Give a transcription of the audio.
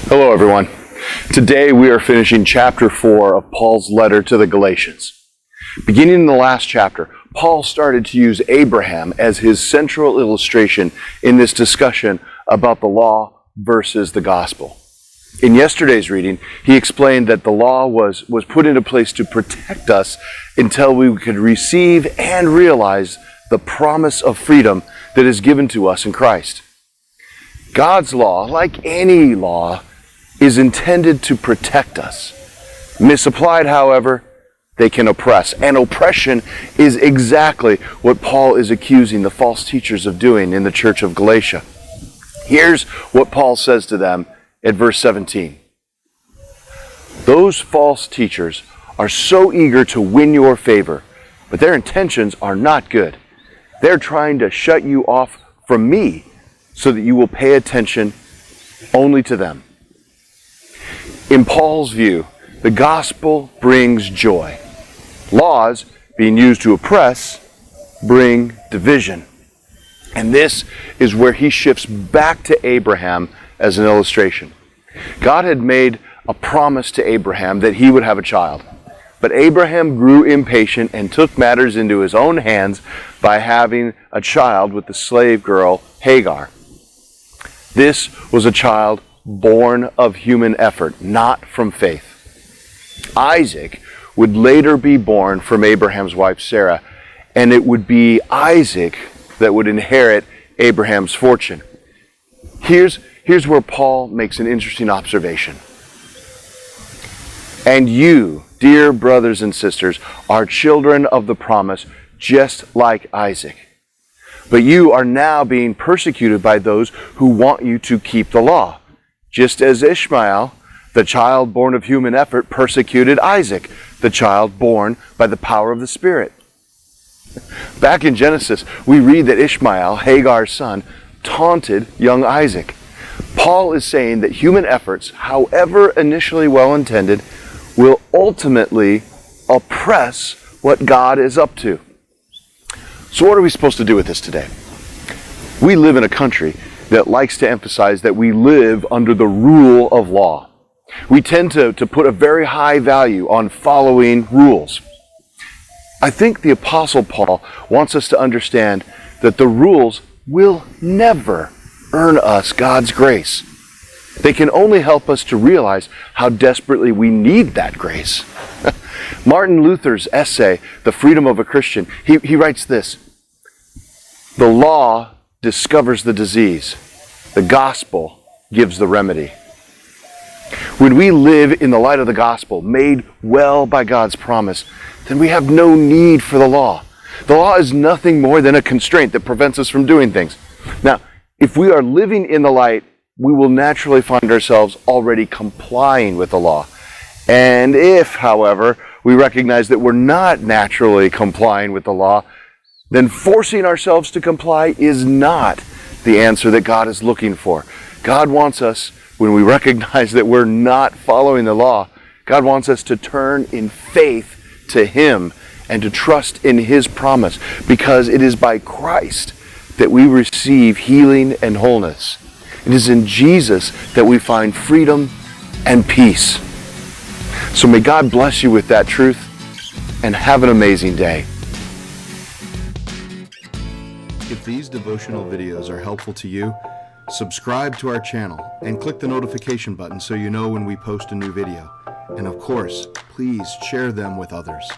Hello everyone. Today we are finishing chapter 4 of Paul's letter to the Galatians. Beginning in the last chapter, Paul started to use Abraham as his central illustration in this discussion about the law versus the gospel. In yesterday's reading, he explained that the law was put into place to protect us until we could receive and realize the promise of freedom that is given to us in Christ. God's law, like any law, is intended to protect us. Misapplied, however, they can oppress. And oppression is exactly what Paul is accusing the false teachers of doing in the church of Galatia. Here's what Paul says to them at verse 17. Those false teachers are so eager to win your favor, but their intentions are not good. They're trying to shut you off from me so that you will pay attention only to them. In Paul's view, the gospel brings joy. Laws, being used to oppress, bring division. And this is where he shifts back to Abraham as an illustration. God had made a promise to Abraham that he would have a child. But Abraham grew impatient and took matters into his own hands by having a child with the slave girl Hagar. This was a child born of human effort, not from faith. Isaac would later be born from Abraham's wife Sarah, and it would be Isaac that would inherit Abraham's fortune. Here's where Paul makes an interesting observation. And you, dear brothers and sisters, are children of the promise, just like Isaac. But you are now being persecuted by those who want you to keep the law, just as Ishmael, the child born of human effort, persecuted Isaac, the child born by the power of the Spirit. Back in Genesis, we read that Ishmael, Hagar's son, taunted young Isaac. Paul is saying that human efforts, however initially well-intended, will ultimately oppress what God is up to. So what are we supposed to do with this today? We live in a country that likes to emphasize that we live under the rule of law. We tend to put a very high value on following rules. I think the Apostle Paul wants us to understand that the rules will never earn us God's grace. They can only help us to realize how desperately we need that grace. Martin Luther's essay, The Freedom of a Christian, he writes this: the law discovers the disease. The gospel gives the remedy. When we live in the light of the gospel, made well by God's promise, then we have no need for the law. The law is nothing more than a constraint that prevents us from doing things. Now, if we are living in the light, we will naturally find ourselves already complying with the law. And if, however, we recognize that we're not naturally complying with the law, then forcing ourselves to comply is not the answer that God is looking for. God wants us, when we recognize that we're not following the law, God wants us to turn in faith to Him and to trust in His promise, because it is by Christ that we receive healing and wholeness. It is in Jesus that we find freedom and peace. So may God bless you with that truth, and have an amazing day. If these devotional videos are helpful to you, subscribe to our channel and click the notification button so you know when we post a new video. And of course, please share them with others.